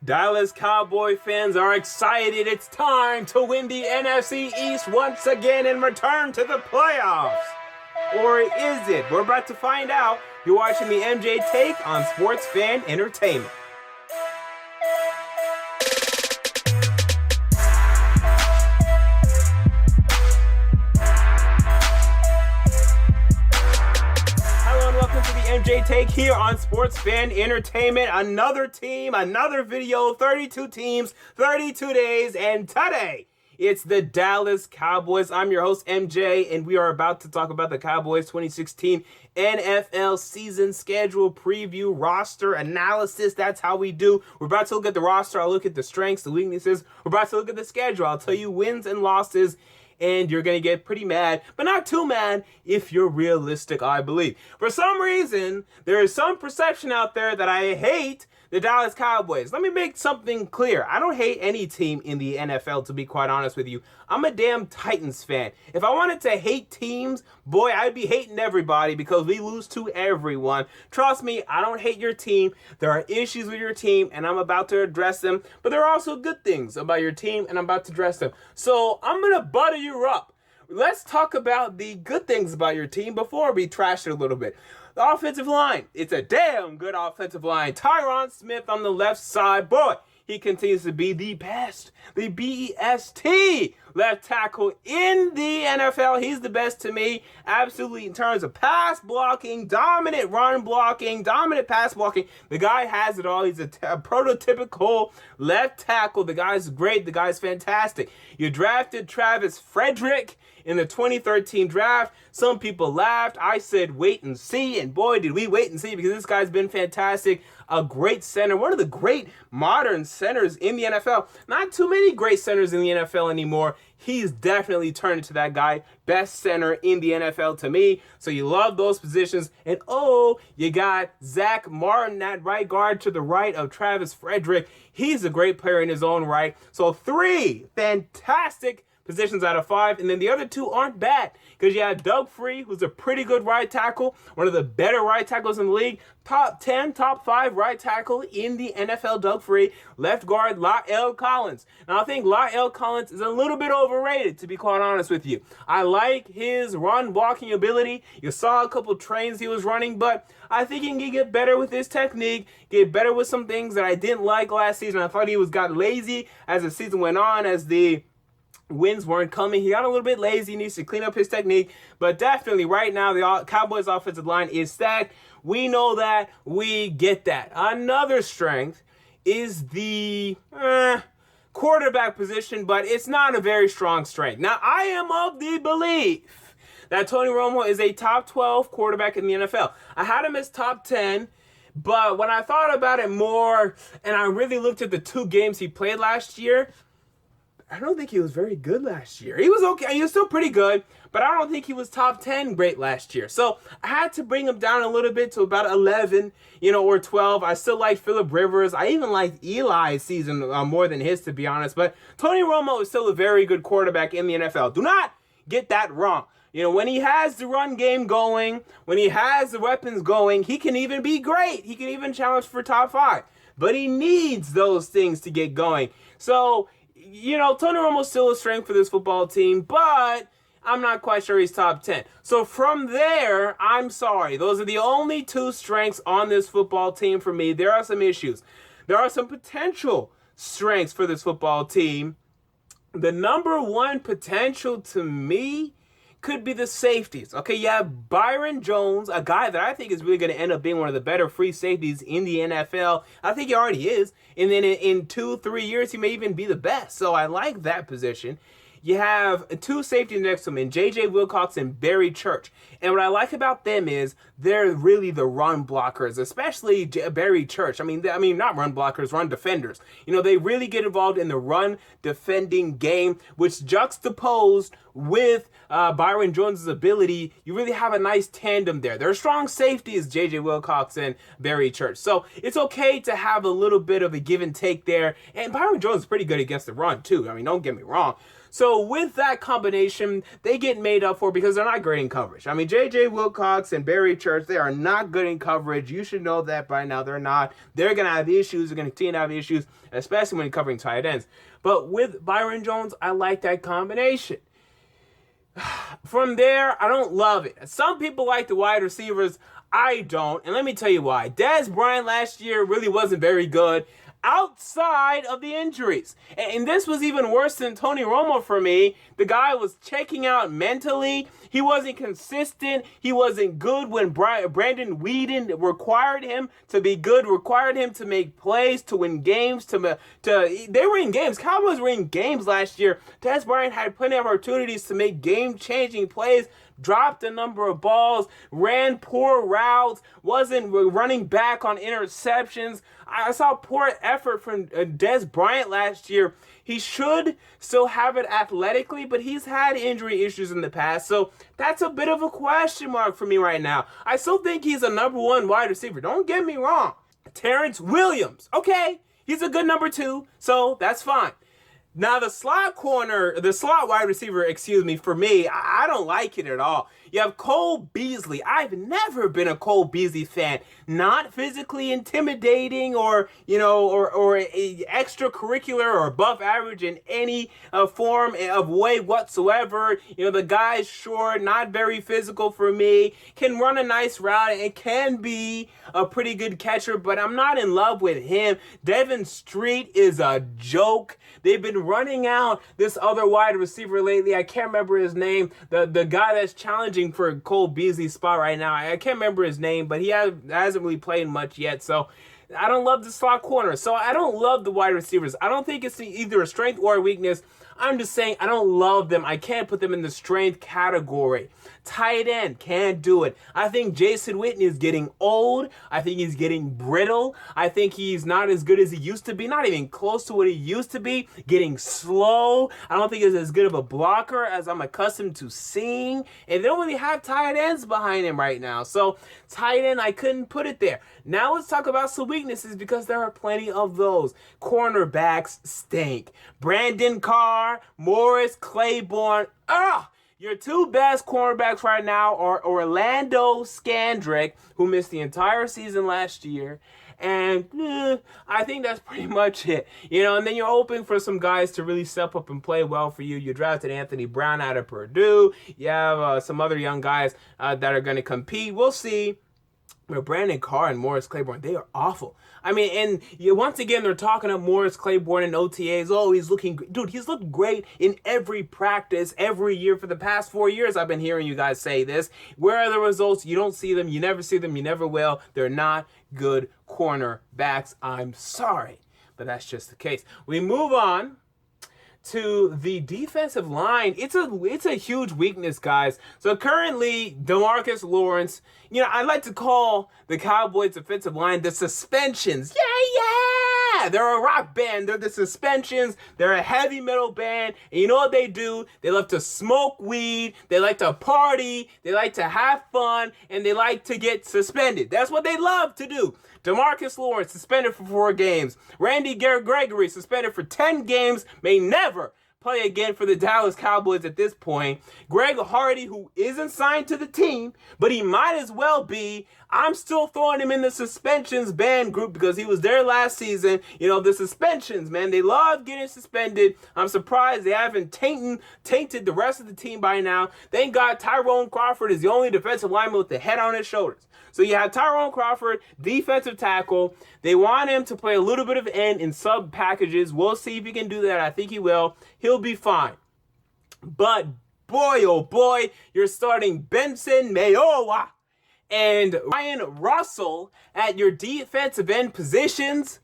Dallas Cowboy fans are excited. It's time to win the NFC East once again and return to the playoffs. Or is it? We're about to find out. You're watching the MJ Take on Sports Fan Entertainment. MJ Take here on Sports Fan Entertainment. Another team, another video, 32 teams, 32 days, and today it's the Dallas Cowboys. I'm your host, MJ, and we are about to talk about the Cowboys 2016 NFL season schedule preview, roster analysis. That's how we do. We're about to look at the roster. I'll look at the strengths, the weaknesses. We're about to look at the schedule. I'll tell you wins and losses. And you're going to get pretty mad, but not too mad if you're realistic, I believe. For some reason, there is some perception out there that I hate the Dallas Cowboys. Let me make something clear. I don't hate any team in the NFL, to be quite honest with you. I'm a damn Titans fan. If I wanted to hate teams, boy, I'd be hating everybody because we lose to everyone. Trust me, I don't hate your team. There are issues with your team, and I'm about to address them. But there are also good things about your team, and I'm about to address them. So I'm going to butter you up. Let's talk about the good things about your team before we trash it a little bit. The offensive line. It's a damn good offensive line. Tyron Smith on the left side. Boy, he continues to be the best. The BEST left tackle in the NFL. He's the best to me. Absolutely in terms of pass blocking, dominant run blocking, dominant pass blocking. The guy has it all. He's a prototypical left tackle. The guy's great. The guy's fantastic. You drafted Travis Frederick in the 2013 draft. Some people laughed. I said wait and see, and boy did we wait and see, because this guy's been fantastic. A great center, one of the great modern centers in the NFL. Not too many great centers in the NFL anymore. He's definitely turned into that guy. Best center in the NFL to me. So you love those positions. And oh, you got Zach Martin at right guard to the right of Travis Frederick. He's a great player in his own right. So 3 fantastic positions out of 5, and then the other 2 aren't bad, because you have Doug Free, who's a pretty good right tackle, one of the better right tackles in the league, top 10, top 5 right tackle in the NFL, Doug Free. Left guard, Malik Collins. Now, I think Malik Collins is a little bit overrated, to be quite honest with you. I like his run blocking ability. You saw a couple trains he was running, but I think he can get better with his technique, get better with some things that I didn't like last season. I thought he got lazy as the season went on, as the wins weren't coming. He got a little bit lazy. He needs to clean up his technique. But definitely right now, the Cowboys offensive line is stacked. We know that. We get that. Another strength is the quarterback position, but it's not a very strong strength. Now, I am of the belief that Tony Romo is a top 12 quarterback in the NFL. I had him as top 10. But when I thought about it more, and I really looked at the 2 games he played last year, I don't think he was very good last year. He was okay. He was still pretty good, but I don't think he was top 10 great last year. So I had to bring him down a little bit to about 11, or 12. I still like Phillip Rivers. I even like Eli's season more than his, to be honest. But Tony Romo is still a very good quarterback in the NFL. Do not get that wrong. When he has the run game going, when he has the weapons going, he can even be great. He can even challenge for top 5. But he needs those things to get going. So Tony Romo's still a strength for this football team, but I'm not quite sure he's top 10. So from there, I'm sorry. Those are the only 2 strengths on this football team for me. There are some issues. There are some potential strengths for this football team. The number 1 potential to me could be the safeties. Okay, you have Byron Jones, a guy that I think is really going to end up being one of the better free safeties in the NFL. I think he already is. And then in 2-3 years, he may even be the best. So I like that position. You have 2 safeties next to him, in J.J. Wilcox and Barry Church. And what I like about them is they're really the run blockers, especially Barry Church. I mean, not run blockers, run defenders. They really get involved in the run defending game, which juxtaposed with Byron Jones' ability, you really have a nice tandem there. Their strong safety is J.J. Wilcox and Barry Church. So it's okay to have a little bit of a give and take there. And Byron Jones is pretty good against the run, too. I mean, don't get me wrong. So with that combination, they get made up for because they're not great in coverage. I mean, J.J. Wilcox and Barry Church, they are not good in coverage. You should know that by now. They're not. They're going to have issues. They're going to continue to have issues, especially when covering tight ends. But with Byron Jones, I like that combination. From there, I don't love it. Some people like the wide receivers. I don't. And let me tell you why. Dez Bryant last year really wasn't very good outside of the injuries. And this was even worse than Tony Romo for me. The guy was checking out mentally. He wasn't consistent. He wasn't good when Brandon Weeden required him to be good, required him to make plays, to win games, they were in games. Cowboys were in games last year. Dez Bryant had plenty of opportunities to make game-changing plays, dropped a number of balls, ran poor routes, wasn't running back on interceptions. I saw poor effort from Dez Bryant last year. He should still have it athletically, but he's had injury issues in the past, so that's a bit of a question mark for me right now. I still think he's a number one wide receiver. Don't get me wrong. Terrence Williams, okay, he's a good number two, so that's fine. Now, the slot wide receiver, for me, I don't like it at all. You have Cole Beasley. I've never been a Cole Beasley fan. Not physically intimidating or extracurricular or above average in any form of way whatsoever. The guy's short, not very physical for me, can run a nice route and can be a pretty good catcher, but I'm not in love with him. Devin Street is a joke. They've been running out this other wide receiver lately. I can't remember his name. The guy that's challenging for Cole Beasley's spot right now. I can't remember his name, but he hasn't really played much yet. So I don't love the slot corner. So I don't love the wide receivers. I don't think it's either a strength or a weakness. I'm just saying I don't love them. I can't put them in the strength category. Tight end, can't do it. I think Jason Whitney is getting old. I think he's getting brittle. I think he's not as good as he used to be. Not even close to what he used to be. Getting slow. I don't think he's as good of a blocker as I'm accustomed to seeing. And they don't really have tight ends behind him right now. So tight end, I couldn't put it there. Now let's talk about some weaknesses because there are plenty of those. Cornerbacks stink. Brandon Carr, Morris Claiborne. Your two best cornerbacks right now are Orlando Scandrick, who missed the entire season last year, and I think that's pretty much it. And then you're hoping for some guys to really step up and play well for you. You drafted Anthony Brown out of Purdue. You have some other young guys that are going to compete. We'll see. But Brandon Carr and Morris Claiborne, they are awful. I mean, and once again, they're talking of Morris Claiborne in OTAs. Oh, he's looking great. Dude, he's looked great in every practice, every year for the past 4 years. I've been hearing you guys say this. Where are the results? You don't see them. You never see them. You never will. They're not good cornerbacks. I'm sorry, but that's just the case. We move on to the defensive line. It's a huge weakness, guys. So currently, DeMarcus Lawrence, I like to call the Cowboys defensive line the suspensions. Yeah! They're a rock band. They're the suspensions. They're a heavy metal band. And you know what they do? They love to smoke weed. They like to party. They like to have fun. And they like to get suspended. That's what they love to do. DeMarcus Lawrence suspended for 4 games. Randy Gregory suspended for 10 games. May never play again for the Dallas Cowboys at this point. Greg Hardy, who isn't signed to the team, but he might as well be. I'm still throwing him in the suspensions ban group because he was there last season. The suspensions, man, they love getting suspended. I'm surprised they haven't tainted the rest of the team by now. Thank God Tyrone Crawford is the only defensive lineman with the head on his shoulders. So you have Tyrone Crawford, defensive tackle. They want him to play a little bit of end in sub packages. We'll see if he can do that. I think he will. He'll be fine. But boy, oh boy, you're starting Benson Mayowa and Ryan Russell at your defensive end positions.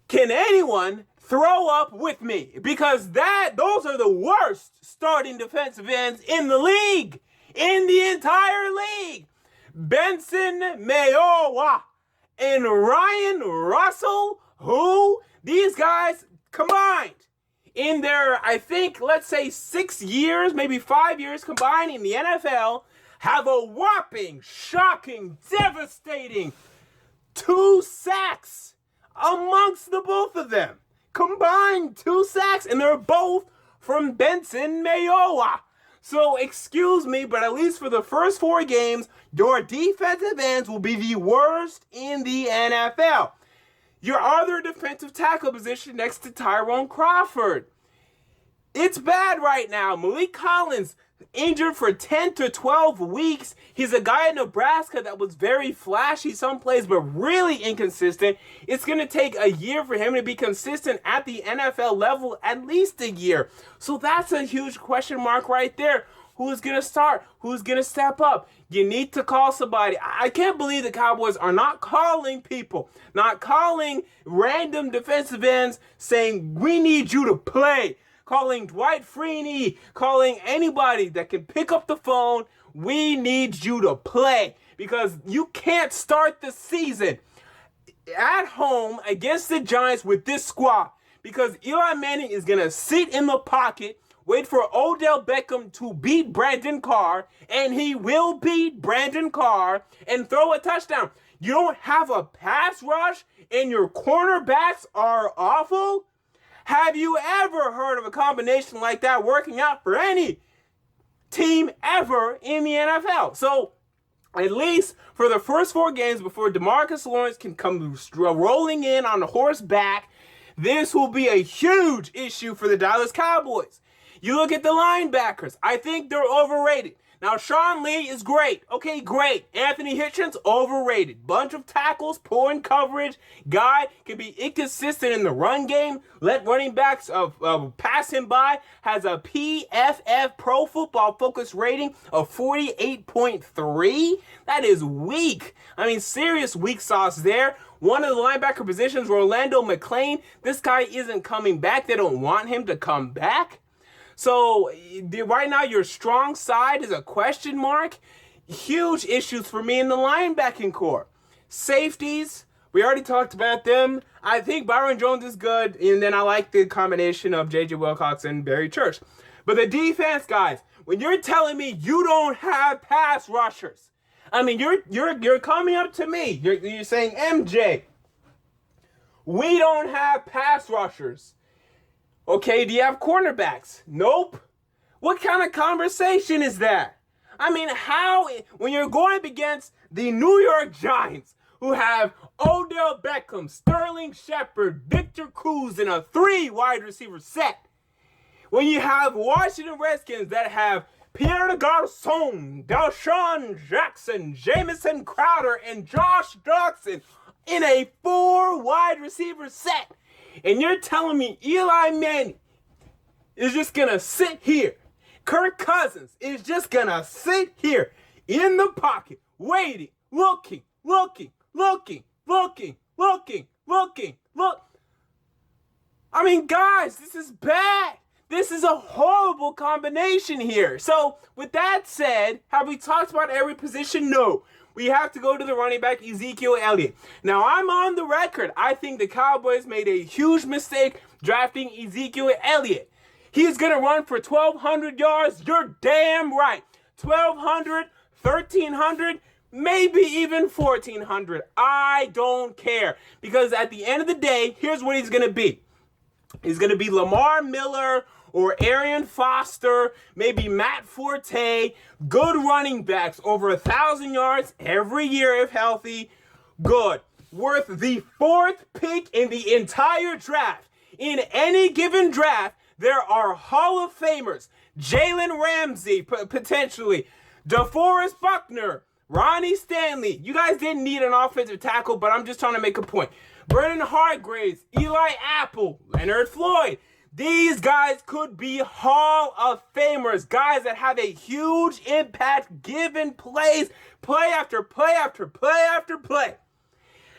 Can anyone throw up with me? Because those are the worst starting defensive ends in the league. In the entire league. Benson Mayowa and Ryan Russell, who these guys combined in their, I think, let's say 6 years, maybe 5 years combined in the NFL, have a whopping, shocking, devastating 2 sacks amongst the both of them. Combined 2 sacks, and they're both from Benson Mayowa. So, excuse me, but at least for the first 4 games, your defensive ends will be the worst in the NFL. Your other defensive tackle position next to Tyrone Crawford, it's bad right now. Malik Collins injured for 10 to 12 weeks. He's a guy in Nebraska that was very flashy some plays, but really inconsistent. It's going to take a year for him to be consistent at the NFL level, at least a year. So that's a huge question mark right there. Who's going to start? Who's going to step up? You need to call somebody. I can't believe the Cowboys are not calling people, not calling random defensive ends saying, we need you to play. Calling Dwight Freeney, calling anybody that can pick up the phone, we need you to play. Because you can't start the season at home against the Giants with this squad. Because Eli Manning is going to sit in the pocket, wait for Odell Beckham to beat Brandon Carr, and he will beat Brandon Carr and throw a touchdown. You don't have a pass rush, and your cornerbacks are awful? Have you ever heard of a combination like that working out for any team ever in the NFL? So, at least for the first 4 games before DeMarcus Lawrence can come rolling in on the horseback, this will be a huge issue for the Dallas Cowboys. You look at the linebackers. I think they're overrated. Now, Sean Lee is great. Okay, great. Anthony Hitchens, overrated. Bunch of tackles, poor in coverage. Guy can be inconsistent in the run game. Let running backs pass him by. Has a PFF Pro Football Focus rating of 48.3. That is weak. I mean, serious weak sauce there. One of the linebacker positions, Rolando McClain. This guy isn't coming back. They don't want him to come back. So right now your strong side is a question mark. Huge issues for me in the linebacking core. Safeties, we already talked about them. I think Byron Jones is good, and then I like the combination of J.J. Wilcox and Barry Church. But the defense, guys, when you're telling me you don't have pass rushers, I mean, you're coming up to me. You're saying, MJ, we don't have pass rushers. Okay, do you have cornerbacks? Nope. What kind of conversation is that? I mean, how, when you're going up against the New York Giants, who have Odell Beckham, Sterling Shepard, Victor Cruz in a 3 wide receiver set, when you have Washington Redskins that have Pierre Garçon, Deshaun Jackson, Jamison Crowder, and Josh Doctson in a 4 wide receiver set, and you're telling me Eli Manning is just going to sit here. Kirk Cousins is just going to sit here in the pocket, waiting, looking. I mean, guys, this is bad. This is a horrible combination here. So, with that said, have we talked about every position? No. We have to go to the running back, Ezekiel Elliott. Now, I'm on the record. I think the Cowboys made a huge mistake drafting Ezekiel Elliott. He's going to run for 1,200 yards. You're damn right. 1,200, 1,300, maybe even 1,400. I don't care. Because at the end of the day, here's what he's going to be. He's going to be Lamar Miller or Arian Foster, maybe Matt Forte, good running backs, over 1,000 yards every year if healthy, good. Worth the 4th pick in the entire draft. In any given draft, there are Hall of Famers, Jalen Ramsey, potentially, DeForest Buckner, Ronnie Stanley. You guys didn't need an offensive tackle, but I'm just trying to make a point. Brennan Hargraves, Eli Apple, Leonard Floyd. These guys could be Hall of Famers, guys that have a huge impact given plays, play after play after play after play.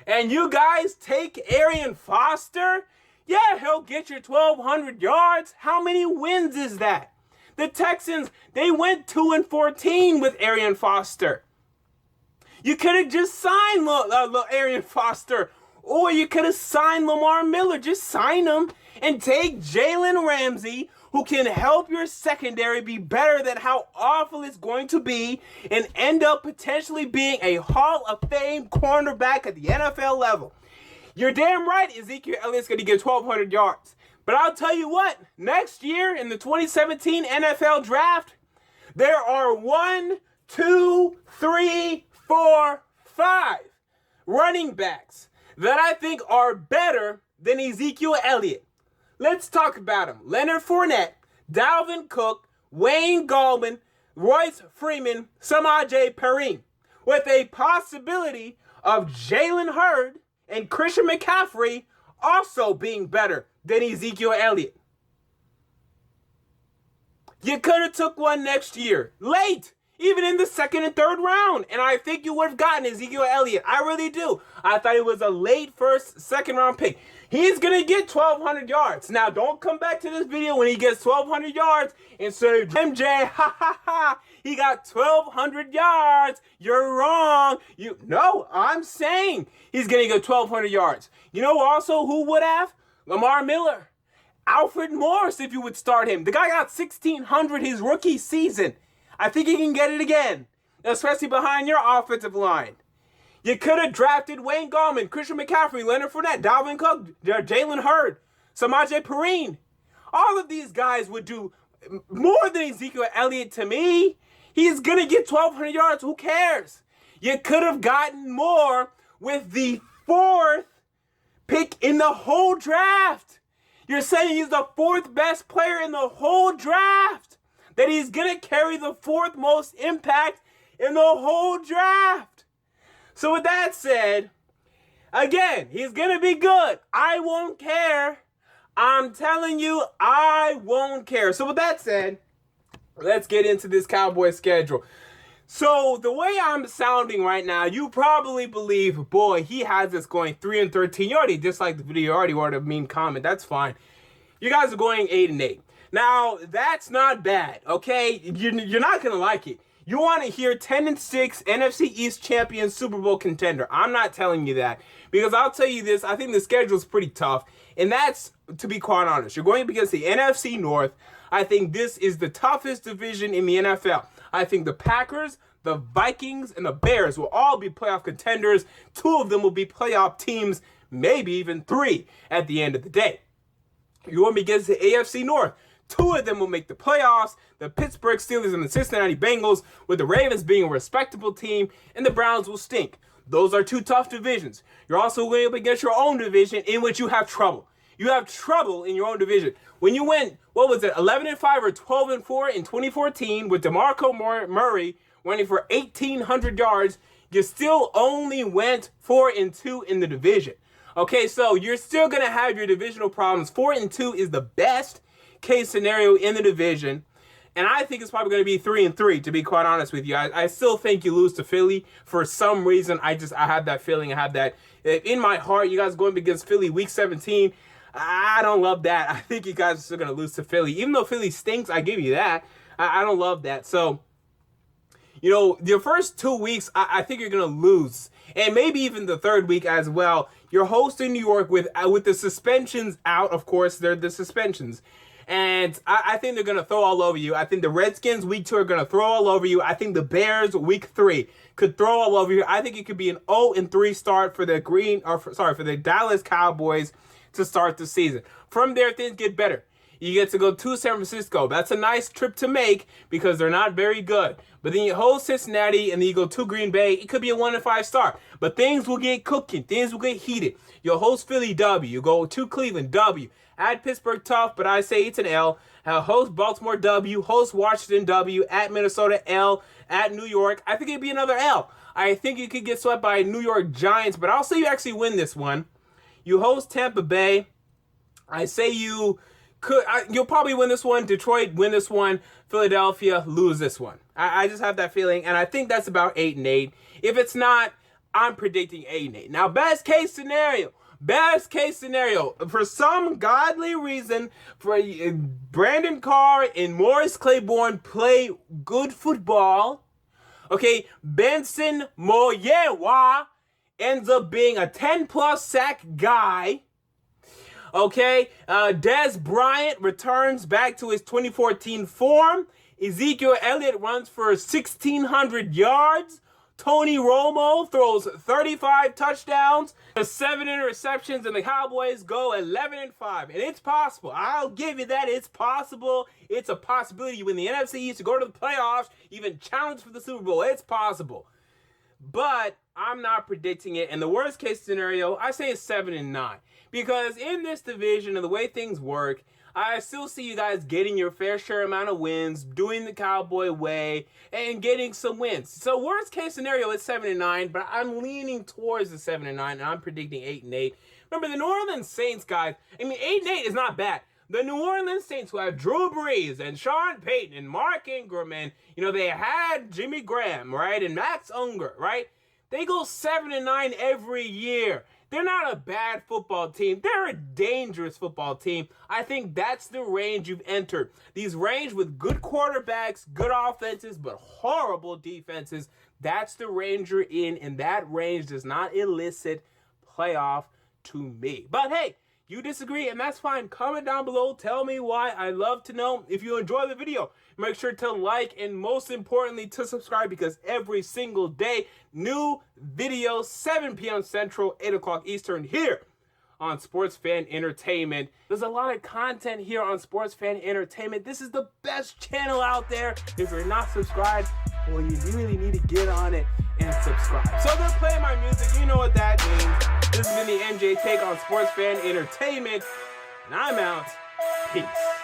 And you guys take Arian Foster? Yeah, he'll get you 1,200 yards. How many wins is that? The Texans, they went 2-14 with Arian Foster. You could have just signed Arian Foster Or you could have signed Lamar Miller. Just sign him and take Jalen Ramsey, who can help your secondary be better than how awful it's going to be and end up potentially being a Hall of Fame cornerback at the NFL level. You're damn right Ezekiel Elliott's going to get 1,200 yards. But I'll tell you what, next year in the 2017 NFL Draft, there are 1, 2, 3, 4, 5 running backs that I think are better than Ezekiel Elliott. Let's talk about them. Leonard Fournette, Dalvin Cook, Wayne Gallman, Royce Freeman, Samaje Perine, with a possibility of Jalen Hurd and Christian McCaffrey also being better than Ezekiel Elliott. You could have took one next year, late, even in the second and third round, and I think you would have gotten Ezekiel Elliott. I really do. I thought it was a late first, second round pick. He's going to get 1,200 yards. Now, don't come back to this video when he gets 1,200 yards and say, MJ, ha, ha, ha, he got 1,200 yards. You're wrong. No, I'm saying he's going to get 1,200 yards. You know also who would have? Lamar Miller. Alfred Morris, if you would start him. The guy got 1,600 his rookie season. I think he can get it again, especially behind your offensive line. You could have drafted Wayne Gallman, Christian McCaffrey, Leonard Fournette, Dalvin Cook, Jalen Hurd, Samaje Perine. All of these guys would do more than Ezekiel Elliott to me. He's going to get 1,200 yards. Who cares? You could have gotten more with the 4th pick in the whole draft. You're saying he's the 4th best player in the whole draft. That he's going to carry the 4th most impact in the whole draft. So with that said, again, he's going to be good. I won't care. I'm telling you, I won't care. So with that said, let's get into this Cowboy schedule. So the way I'm sounding right now, you probably believe, boy, he has us going 3-13. You already disliked the video. You already wrote a mean comment. That's fine. You guys are going 8-8. Now, that's not bad, okay? You're not going to like it. You want to hear 10-6 NFC East champion Super Bowl contender. I'm not telling you that because I'll tell you this. I think the schedule is pretty tough, and that's, to be quite honest, you're going up against the NFC North. I think this is the toughest division in the NFL. I think the Packers, the Vikings, and the Bears will all be playoff contenders. 2 of them will be playoff teams, maybe even 3 at the end of the day. You're going to be against the AFC North. 2 of them will make the playoffs, the Pittsburgh Steelers and the Cincinnati Bengals, with the Ravens being a respectable team, and the Browns will stink. Those are 2 tough divisions. You're also going up against your own division in which you have trouble. You have trouble in your own division. When you went, 11-5 or 12-4 in 2014 with DeMarco Murray running for 1,800 yards, you still only went 4-2 in the division. Okay, so you're still going to have your divisional problems. 4-2 is the best case scenario in the division, and I think it's probably going to be 3-3, to be quite honest with you. I still think you lose to Philly for some reason. I have that feeling. I have that in my heart. You guys going against Philly week 17. I don't love that. I think you guys are still going to lose to Philly, even though Philly stinks. I give you that. I don't love that. So, your first 2 weeks, I think you're going to lose, and maybe even the 3rd week as well. You're hosting New York with the suspensions out. Of course, they're the suspensions. And I think they're going to throw all over you. I think the Redskins week 2 are going to throw all over you. I think the Bears week 3 could throw all over you. I think it could be an 0-3 start for the Dallas Cowboys to start the season. From there, things get better. You get to go to San Francisco. That's a nice trip to make because they're not very good. But then you host Cincinnati and then you go to Green Bay. It could be a 1-5 start. But things will get cooking. Things will get heated. You'll host Philly, W. You go to Cleveland, W. At Pittsburgh, tough, but I say it's an L. Host Baltimore, W. Host Washington, W. At Minnesota, L. At New York, I think it'd be another L. I think you could get swept by New York Giants, but I'll say you actually win this one. You host Tampa Bay. I say you'll probably win this one. Detroit win this one. Philadelphia lose this one. I just have that feeling, and I think that's about 8-8. If it's not, I'm predicting 8-8. Now, best case scenario, for some godly reason, for Brandon Carr and Morris Claiborne play good football. Okay, Benson Moyewa ends up being a 10-plus sack guy. Okay, Dez Bryant returns back to his 2014 form. Ezekiel Elliott runs for 1,600 yards. Tony Romo throws 35 touchdowns, 7 interceptions, and the Cowboys go 11-5. And it's possible. I'll give you that. It's possible. It's a possibility you win the NFC East, to go to the playoffs, even challenge for the Super Bowl. It's possible. But I'm not predicting it. And the worst case scenario, I say it's 7-9. Because in this division and the way things work, I still see you guys getting your fair share amount of wins, doing the Cowboy way, and getting some wins. So worst case scenario, it's 7-9, but I'm leaning towards the 7-9, and I'm predicting 8-8. Remember, the New Orleans Saints, guys, 8-8 is not bad. The New Orleans Saints, who have Drew Brees and Sean Payton and Mark Ingram, and, they had Jimmy Graham, right, and Max Unger, right? They go 7-9 every year. They're not a bad football team. They're a dangerous football team. I think that's the range you've entered. These range with good quarterbacks, good offenses, but horrible defenses. That's the range you're in, and that range does not elicit playoff to me. But hey, you disagree, and that's fine. Comment down below. Tell me why. I love to know. If you enjoy the video, make sure to like, and most importantly, to subscribe, because every single day, new videos, 7 p.m. Central, 8 o'clock Eastern, here on Sports Fan Entertainment. There's a lot of content here on Sports Fan Entertainment. This is the best channel out there. If you're not subscribed, well, you really need to get on it and subscribe. So they're playing my music. You know what that means. This has been the MJ Take on Sports Fan Entertainment, and I'm out. Peace.